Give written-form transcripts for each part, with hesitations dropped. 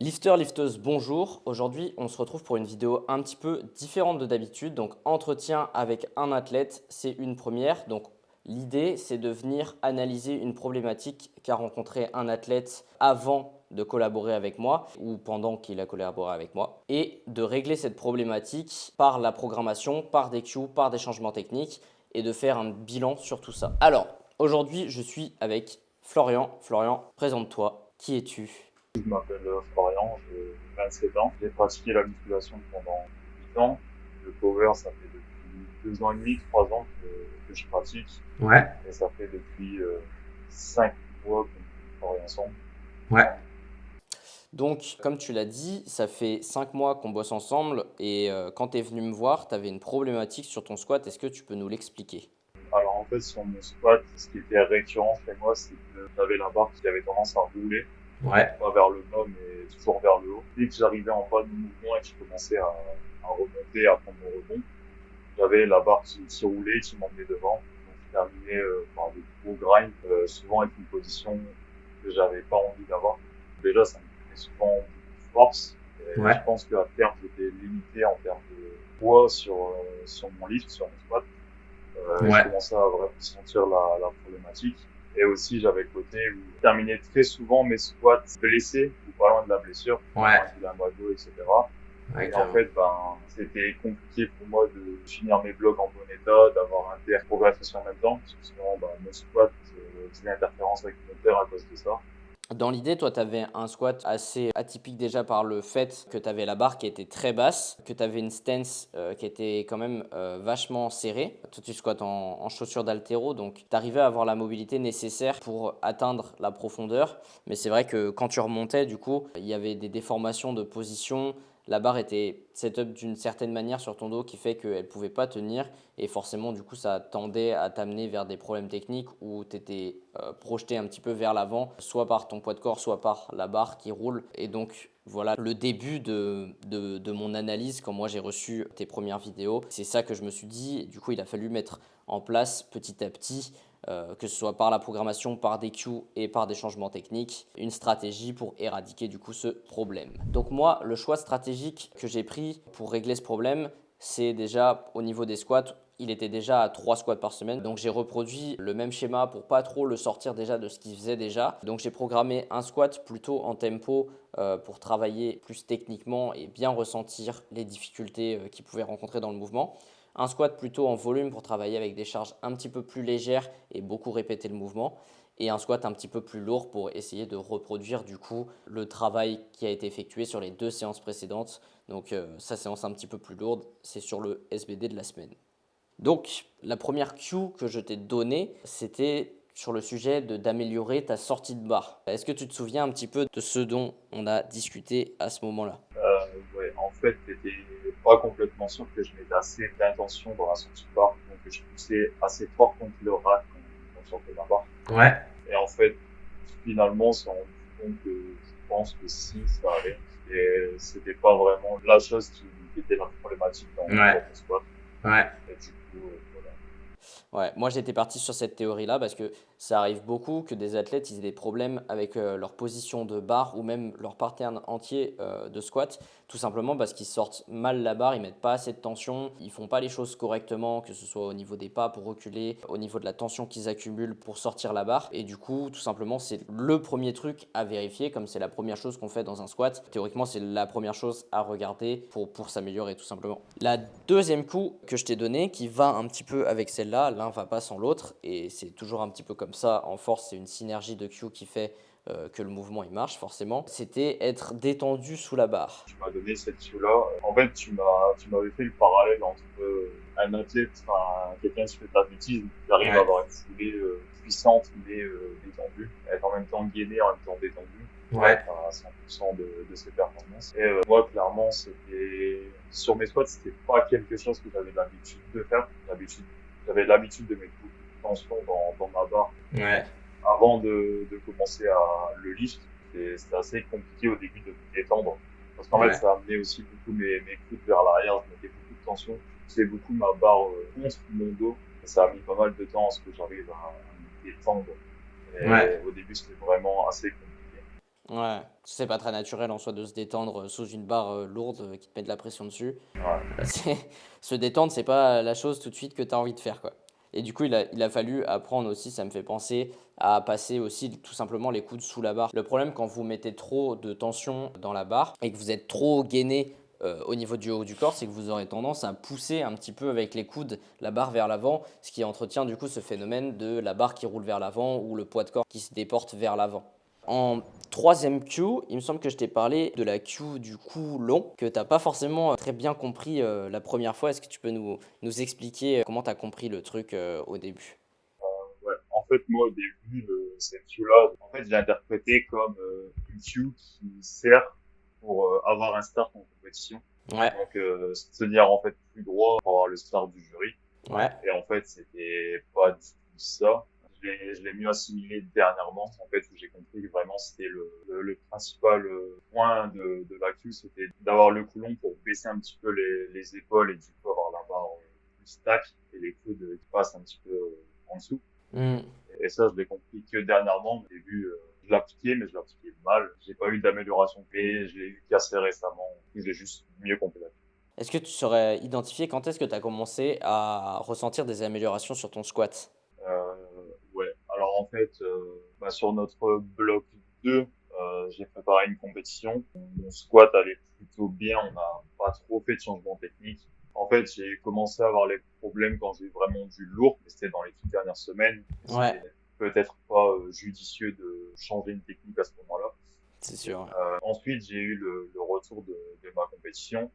Lifter, lifteuse, bonjour. Aujourd'hui, on se retrouve pour une vidéo un petit peu différente de d'habitude. Donc, entretien avec un athlète, c'est une première. Donc, l'idée, c'est de venir analyser une problématique qu'a rencontré un athlète avant de collaborer avec moi ou pendant qu'il a collaboré avec moi et de régler cette problématique par la programmation, par des cues, par des changements techniques et de faire un bilan sur tout ça. Alors, aujourd'hui, je suis avec Florian. Florian, présente-toi. Qui es-tu? Je m'appelle Florian, j'ai 27 ans. J'ai pratiqué la musculation pendant 8 ans. Le power, ça fait depuis 2 ans et demi, 3 ans que je pratique. Ouais, Et ça fait depuis 5 mois qu'on travaille ensemble. ouais. Donc, comme tu l'as dit, ça fait 5 mois qu'on bosse ensemble et quand tu es venu me voir, tu avais une problématique sur ton squat. Est-ce que tu peux nous l'expliquer? Alors en fait, sur mon squat, ce qui était récurrent chez moi, c'est que j'avais la barre qui avait tendance à rouler, Ouais, pas vers le bas, mais toujours vers le haut. Dès que j'arrivais en bas de mouvement et que je commençais à remonter, à prendre mon rebond, j'avais la barre qui roulait, qui m'emmenait devant. Donc, je terminais par des gros grinds, souvent avec une position que j'avais pas envie d'avoir. Déjà, ça me prenait souvent beaucoup de force. Et je ouais, pense qu'à terme, j'étais limité en termes de poids sur mon lift, sur mon squat. Et je ouais, commençais à vraiment sentir la problématique. Et aussi, j'avais le côté où je terminais très souvent mes squats blessés, ou pas loin de la blessure, ouais, un vilain moineau, etc. ouais, Et en carrément. fait, c'était compliqué pour moi de finir mes blocs en bon état, d'avoir un terre progression en même temps, parce que souvent, mon squat faisait interférence avec mon terre à cause de ça. Dans l'idée, toi, tu avais un squat assez atypique déjà par le fait que tu avais la barre qui était très basse, que tu avais une stance qui était quand même vachement serrée. Toi, tu squattes en chaussures d'haltéro, donc tu arrivais à avoir la mobilité nécessaire pour atteindre la profondeur. Mais c'est vrai que quand tu remontais, du coup, il y avait des déformations de position. La barre était set-up d'une certaine manière sur ton dos qui fait qu'elle ne pouvait pas tenir. Et forcément, du coup, ça tendait à t'amener vers des problèmes techniques où tu étais projeté un petit peu vers l'avant, soit par ton poids de corps, soit par la barre qui roule. Et donc, voilà le début de mon analyse quand moi j'ai reçu tes premières vidéos. C'est ça que je me suis dit. Et du coup, il a fallu mettre en place petit à petit, que ce soit par la programmation, par des cues et par des changements techniques, une stratégie pour éradiquer du coup ce problème. Donc moi, le choix stratégique que j'ai pris pour régler ce problème, c'est déjà au niveau des squats, il était déjà à 3 squats par semaine. Donc j'ai reproduit le même schéma pour pas trop le sortir déjà de ce qu'il faisait déjà. Donc j'ai programmé un squat plutôt en tempo pour travailler plus techniquement et bien ressentir les difficultés qu'il pouvait rencontrer dans le mouvement. Un squat plutôt en volume pour travailler avec des charges un petit peu plus légères et beaucoup répéter le mouvement. Et un squat un petit peu plus lourd pour essayer de reproduire du coup le travail qui a été effectué sur les 2 séances précédentes. Donc sa séance un petit peu plus lourde, c'est sur le SBD de la semaine. Donc, la première cue que je t'ai donnée, c'était sur le sujet d'améliorer ta sortie de barre. Est-ce que tu te souviens un petit peu de ce dont on a discuté à ce moment-là? Ouais, en fait, j'étais pas complètement sûr que je mettais assez d'intention dans la sortie de barre, donc que je poussais assez fort contre le rack quand je sortais de la barre. Ouais, Et en fait, finalement, on s'est rendu compte que je pense que si, ça allait. Et c'était pas vraiment la chose qui était la problématique dans ouais, mon squat. ouais, Et du coup, voilà. Ouais, moi j'étais parti sur cette théorie-là parce que ça arrive beaucoup que des athlètes ils aient des problèmes avec leur position de barre ou même leur pattern entier de squat, tout simplement parce qu'ils sortent mal la barre, ils mettent pas assez de tension, ils font pas les choses correctement, que ce soit au niveau des pas pour reculer, au niveau de la tension qu'ils accumulent pour sortir la barre. Et du coup, tout simplement, c'est le premier truc à vérifier, comme c'est la première chose qu'on fait dans un squat. Théoriquement, c'est la première chose à regarder pour s'améliorer tout simplement. La deuxième coup que je t'ai donné, qui va un petit peu avec celle-là, l'un va pas sans l'autre, et c'est toujours un petit peu comme ça. En force, c'est une synergie de cues qui fait que le mouvement il marche forcément. C'était être détendu sous la barre. Tu m'as donné cette issue-là. En fait, tu m'avais fait le parallèle entre un athlète, enfin, quelqu'un qui fait de l'athlétisme, qui arrive à ouais, avoir une foulée puissante mais détendue, être en même temps gainé, en même temps détendu, pour ouais, être à 100% de ses performances. Et moi, clairement, sur mes squats, c'était pas quelque chose que j'avais l'habitude de faire. J'avais l'habitude de mettre beaucoup de tension dans ma barre ouais, avant de commencer à le lift. Et c'était assez compliqué au début de me détendre. Parce qu'en fait, ouais. ça amenait aussi beaucoup mes coudes vers l'arrière. Je mettais beaucoup de tension. C'est beaucoup ma barre contre mon dos. Et ça a mis pas mal de temps à ce que j'arrive à me détendre. Ouais. Et au début, c'était vraiment assez compliqué. Ouais, c'est pas très naturel en soi de se détendre sous une barre lourde qui te met de la pression dessus. Ouais. C'est se détendre, c'est pas la chose tout de suite que tu as envie de faire, quoi. Et du coup, il a fallu apprendre aussi, ça me fait penser à passer aussi tout simplement les coudes sous la barre. Le problème quand vous mettez trop de tension dans la barre et que vous êtes trop gainé au niveau du haut du corps, c'est que vous aurez tendance à pousser un petit peu avec les coudes la barre vers l'avant, ce qui entretient du coup ce phénomène de la barre qui roule vers l'avant ou le poids de corps qui se déporte vers l'avant. En troisième Q, il me semble que je t'ai parlé de la Q du cou long, que tu n'as pas forcément très bien compris la première fois. Est-ce que tu peux nous expliquer comment tu as compris le truc au début? Ouais. En fait, moi, au début, cette queue-là, en fait, je l'ai interprété comme une queue qui sert pour avoir un start en compétition. Ouais, Donc, se tenir en fait plus droit pour avoir le start du jury. ouais, Et en fait, c'était pas du tout ça. Je l'ai mieux assimilé dernièrement, en fait, où j'ai compris que vraiment c'était le principal point de la queue, c'était d'avoir le coulon pour baisser un petit peu les épaules et du coup avoir la barre plus stack et les coudes qui passent un petit peu en dessous. hmm, Et ça, je l'ai compris que dernièrement. Au début, je l'appliquais, mais je l'appliquais mal. J'ai pas eu d'amélioration et je l'ai eu qu'assez récemment. J'ai juste mieux compris la queue. Est-ce que tu saurais identifier quand est-ce que tu as commencé à ressentir des améliorations sur ton squat? Ouais. Alors en fait, bah, sur notre bloc 2, j'ai préparé une compétition. Mon squat allait plutôt bien. On n'a pas trop fait de changement technique. En fait, j'ai commencé à avoir les problèmes quand j'ai vraiment du lourd, mais c'était dans les toutes dernières semaines. Ouais, C'était peut-être pas judicieux de changer une technique à ce moment-là. c'est sûr. Ouais. Ensuite, j'ai eu le retour de ma compétition.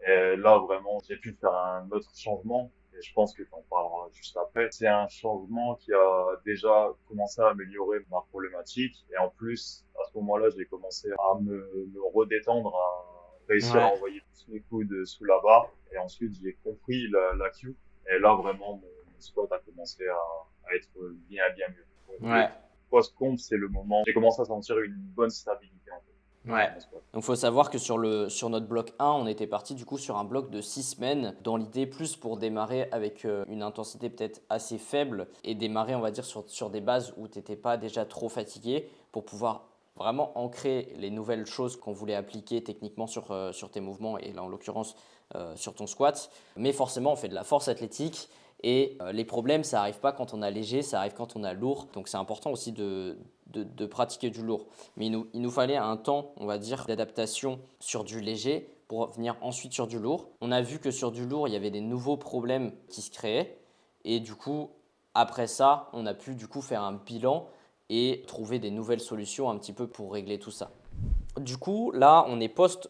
Et là, vraiment, j'ai pu faire un autre changement. Et je pense que tu en parleras juste après. C'est un changement qui a déjà commencé à améliorer ma problématique. Et en plus, à ce moment-là, j'ai commencé à me redétendre, à réussir à Ouais. envoyer tous mes coudes sous la barre. Et ensuite, j'ai compris la cue. Et là, vraiment, mon squat a commencé à être bien mieux. Donc, le Ouais. post-comp, c'est le moment. J'ai commencé à sentir une bonne stabilité, en fait, Ouais. dans mon squat. Donc, faut savoir que sur notre bloc 1, on était parti du coup sur un bloc de 6 semaines, dans l'idée plus pour démarrer avec une intensité peut-être assez faible et démarrer, on va dire, sur des bases où tu n'étais pas déjà trop fatigué pour pouvoir vraiment ancrer les nouvelles choses qu'on voulait appliquer techniquement sur tes mouvements et là en l'occurrence sur ton squat. Mais forcément, on fait de la force athlétique et les problèmes, ça n'arrive pas quand on a léger, ça arrive quand on a lourd. Donc, c'est important aussi de pratiquer du lourd. Mais il nous fallait un temps, on va dire, d'adaptation sur du léger pour venir ensuite sur du lourd. On a vu que sur du lourd, il y avait des nouveaux problèmes qui se créaient. Et du coup, après ça, on a pu du coup faire un bilan et trouver des nouvelles solutions un petit peu pour régler tout ça. Du coup, là, on est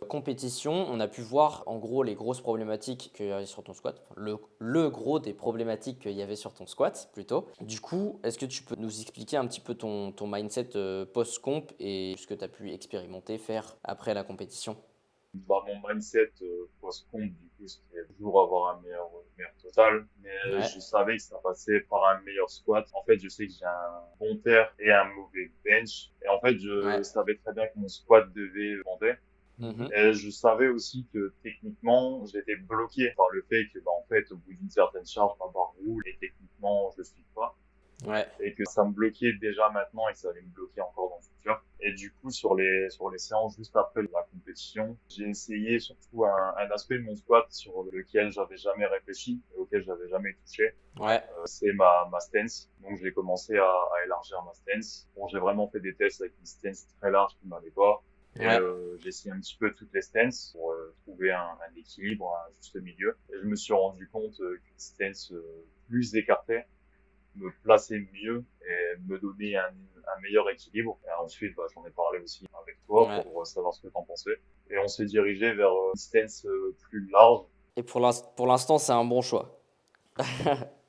post-compétition. On a pu voir en gros les grosses problématiques qu'il y avait sur ton squat. Enfin, le gros des problématiques qu'il y avait sur ton squat plutôt. Du coup, est-ce que tu peux nous expliquer un petit peu ton mindset post-comp et ce que tu as pu expérimenter, faire après la compétition? Bah, mon mindset post-comp, du coup, c'était toujours avoir un meilleur total, mais Ouais, je savais que ça passait par un meilleur squat. En fait, je sais que j'ai un bon terre et un mauvais bench, et en fait, je ouais, savais très bien que mon squat devait monter. mhm, Et je savais aussi que techniquement, j'étais bloqué par le fait que, bah, en fait, au bout d'une certaine charge, ma barre roule et techniquement, je suis pas. ouais, Et que ça me bloquait déjà maintenant et que ça allait me bloquer encore dans le futur. Et du coup, sur les séances juste après la compétition, j'ai essayé surtout un aspect de mon squat sur lequel j'avais jamais réfléchi et auquel j'avais jamais touché. ouais, C'est ma stance. Donc, j'ai commencé à élargir ma stance. Bon, j'ai vraiment fait des tests avec une stance très large qui m'allait pas. Et ouais, j'ai essayé un petit peu toutes les stances pour trouver un équilibre, un juste milieu. Et je me suis rendu compte qu'une stance plus écartée me placer mieux et me donner un meilleur équilibre. Et ensuite, bah, j'en ai parlé aussi avec toi ouais. pour savoir ce que t'en pensais. Et on s'est dirigé vers une stance plus large. Et pour l'instant, c'est un bon choix.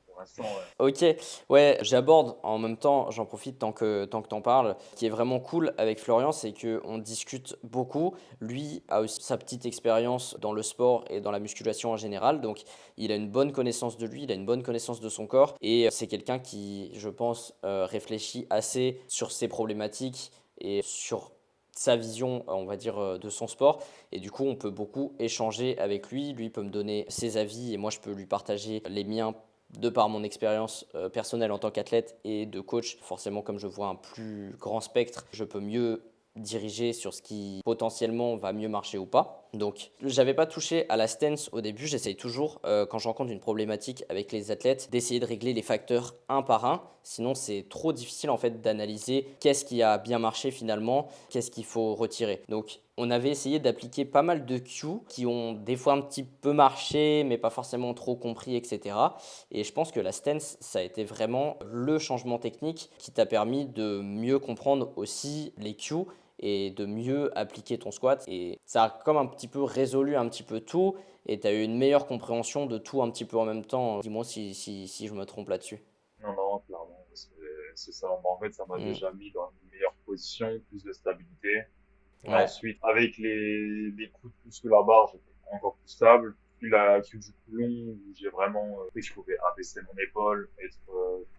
Pour l'instant, ouais. Ok, ouais, j'aborde en même temps, j'en profite tant que t'en parles. Ce qui est vraiment cool avec Florian, c'est qu'on discute beaucoup. Lui a aussi sa petite expérience dans le sport et dans la musculation en général, donc il a une bonne connaissance de lui, il a une bonne connaissance de son corps, et c'est quelqu'un qui, je pense, réfléchit assez sur ses problématiques et sur sa vision, on va dire, de son sport. Et du coup, on peut beaucoup échanger avec lui. Lui peut me donner ses avis et moi, je peux lui partager les miens de par mon expérience personnelle en tant qu'athlète et de coach. Forcément, comme je vois un plus grand spectre, je peux mieux diriger sur ce qui potentiellement va mieux marcher ou pas. Donc, j'avais pas touché à la stance au début. J'essaye toujours, quand je rencontre une problématique avec les athlètes, d'essayer de régler les facteurs un par un. Sinon, c'est trop difficile en fait d'analyser qu'est-ce qui a bien marché finalement, qu'est-ce qu'il faut retirer. Donc, on avait essayé d'appliquer pas mal de cues qui ont des fois un petit peu marché, mais pas forcément trop compris, etc. Et je pense que la stance, ça a été vraiment le changement technique qui t'a permis de mieux comprendre aussi les cues et de mieux appliquer ton squat. Et ça a comme un petit peu résolu un petit peu tout et tu as eu une meilleure compréhension de tout un petit peu en même temps. Dis-moi si je me trompe là-dessus. Non, non, clairement, c'est ça. Moi, en fait, ça m'a Mm. déjà mis dans une meilleure position, plus de stabilité. Et Ouais, ensuite, avec les coups de pouce sous la barre, j'étais encore plus stable. Puis la queue du coulon, où j'ai vraiment pris que je pouvais abaisser mon épaule, être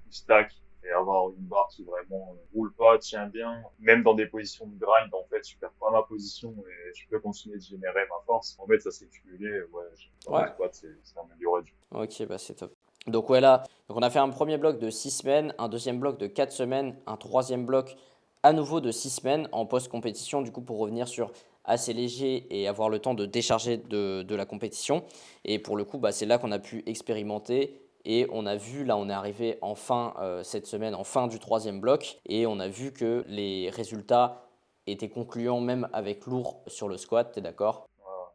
plus stack et avoir une barre qui vraiment roule pas, tient bien. Même dans des positions de grind, en fait, je perds pas ma position et je peux continuer de générer ma force. En fait, ça s'est cumulé. Ouais, dans mon ouais. squat, c'est amélioré. Ok, bah c'est top. Donc ouais là, donc on a fait un premier bloc de 6 semaines, un deuxième bloc de 4 semaines, un troisième bloc à nouveau de 6 semaines en post-compétition, du coup pour revenir sur assez léger et avoir le temps de décharger de la compétition. Et pour le coup, bah, c'est là qu'on a pu expérimenter et on a vu, là on est arrivé en fin cette semaine, en fin du troisième bloc, et on a vu que les résultats étaient concluants même avec lourd sur le squat, t'es d'accord? Voilà.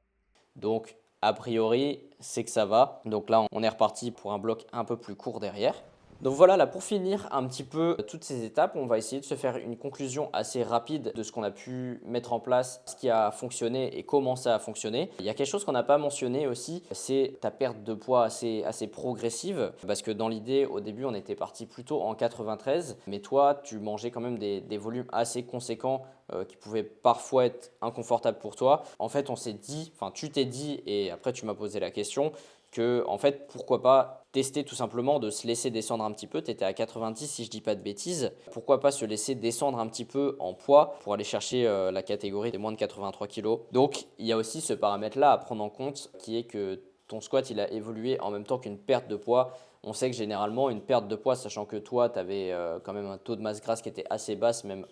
Donc, a priori, c'est que ça va. Donc là, on est reparti pour un bloc un peu plus court derrière. Donc voilà, là pour finir un petit peu toutes ces étapes, on va essayer de se faire une conclusion assez rapide de ce qu'on a pu mettre en place, ce qui a fonctionné et comment ça a fonctionné. Il y a quelque chose qu'on n'a pas mentionné aussi, c'est ta perte de poids assez progressive, parce que dans l'idée, au début, on était parti plutôt en 93, mais toi, tu mangeais quand même des volumes assez conséquents qui pouvaient parfois être inconfortables pour toi. En fait, on s'est dit, enfin, tu t'es dit, et après tu m'as posé la question, que en fait pourquoi pas tester tout simplement de se laisser descendre un petit peu. Tu étais à 90 si je dis pas de bêtises. Pourquoi pas se laisser descendre un petit peu en poids pour aller chercher la catégorie des moins de 83 kg. Donc il y a aussi ce paramètre là à prendre en compte qui est que ton squat il a évolué en même temps qu'une perte de poids. On sait que généralement, une perte de poids, sachant que toi, tu avais quand même un taux de masse grasse qui était assez basse, même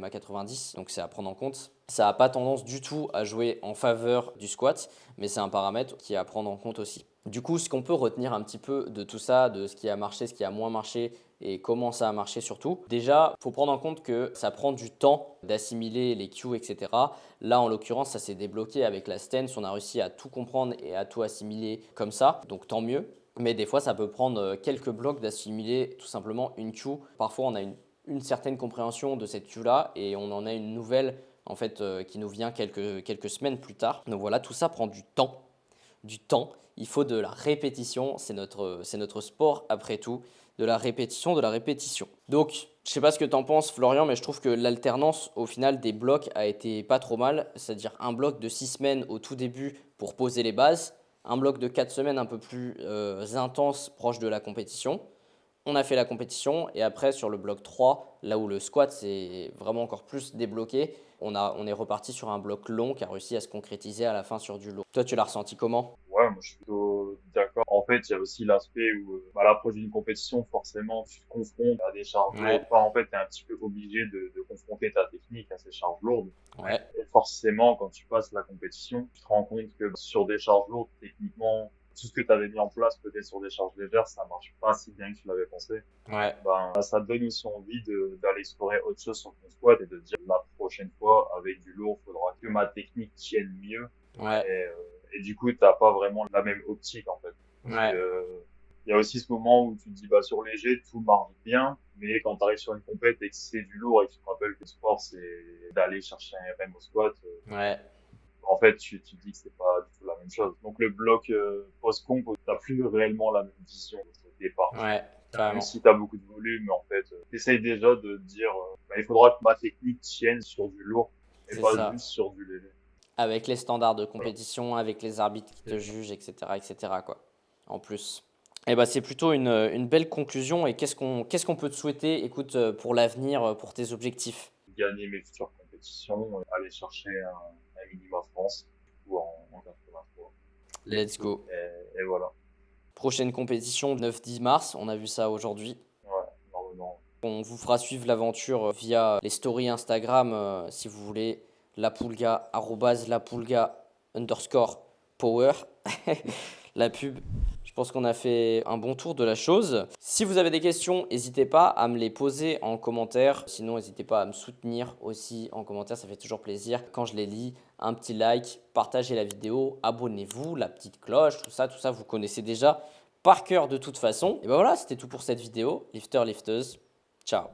à 90, donc c'est à prendre en compte. Ça n'a pas tendance du tout à jouer en faveur du squat, mais c'est un paramètre qui est à prendre en compte aussi. Du coup, ce qu'on peut retenir un petit peu de tout ça, de ce qui a marché, ce qui a moins marché et comment ça a marché surtout. Déjà, il faut prendre en compte que ça prend du temps d'assimiler les cues, etc. Là, en l'occurrence, ça s'est débloqué avec la stance. On a réussi à tout comprendre et à tout assimiler comme ça, donc tant mieux. Mais des fois, ça peut prendre quelques blocs d'assimiler tout simplement une queue. Parfois, on a une certaine compréhension de cette queue-là et on en a une nouvelle en fait, qui nous vient quelques semaines plus tard. Donc voilà, tout ça prend du temps. Du temps. Il faut de la répétition. C'est notre sport après tout. De la répétition, de la répétition. Donc, je ne sais pas ce que tu en penses, Florian, mais je trouve que l'alternance au final des blocs a été pas trop mal. C'est-à-dire un bloc de 6 semaines au tout début pour poser les bases, un bloc de 4 semaines un peu plus intense, proche de la compétition. On a fait la compétition et après sur le bloc 3, là où le squat s'est vraiment encore plus débloqué, on est reparti sur un bloc long qui a réussi à se concrétiser à la fin sur du lourd. Toi, tu l'as ressenti comment? Ouais, moi je suis plutôt d'accord. En fait, il y a aussi l'aspect où, à l'approche d'une compétition, forcément, tu te confrontes à des charges lourdes. Ouais, Enfin, en fait, tu es un petit peu obligé de confronter ta technique à ces charges lourdes. ouais, Et forcément, quand tu passes la compétition, tu te rends compte que sur des charges lourdes, techniquement, tout ce que tu avais mis en place peut-être sur des charges légères, ça marche pas si bien que tu l'avais pensé. ouais, Ben, ça te donne aussi envie d'aller explorer autre chose sur ton squat et de te dire la prochaine fois, avec du lourd, faudra que ma technique tienne mieux. ouais, Et, euh, et du coup, t'as pas vraiment la même optique, en fait. Parce ouais, que, il y a aussi ce moment où tu te dis, bah, sur léger, tout marche bien, mais quand t'arrives sur une compète et que c'est du lourd et que tu te rappelles que le sport, c'est d'aller chercher un RM au squat, ouais, en fait, tu te dis que c'est pas du tout la même chose. Donc, le bloc post-comp, t'as plus réellement la même vision au départ. ouais, Même carrément. si t'as beaucoup de volume, en fait, t'essayes déjà de te dire, bah, il faudra que ma technique tienne sur du lourd et C'est pas ça. juste sur du léger. Avec les standards de Voilà. compétition, avec les arbitres qui te jugent, etc., quoi. En plus. Eh ben, c'est plutôt une belle conclusion. Et qu'est-ce qu'on peut te souhaiter, écoute, pour l'avenir, pour tes objectifs? Gagner mes futures compétitions, aller chercher un minima France ou en 83. Let's go. Et voilà. Prochaine compétition, 9-10 mars, on a vu ça aujourd'hui. Ouais, normalement. On vous fera suivre l'aventure via les stories Instagram si vous voulez. Lapulga, @lapulga_power. La pub. Je pense qu'on a fait un bon tour de la chose. Si vous avez des questions, n'hésitez pas à me les poser en commentaire. Sinon, n'hésitez pas à me soutenir aussi en commentaire. Ça fait toujours plaisir quand je les lis. Un petit like, partagez la vidéo, abonnez-vous, la petite cloche, tout ça, vous connaissez déjà par cœur de toute façon. Et ben voilà, c'était tout pour cette vidéo. Lifter, lifteuse, ciao.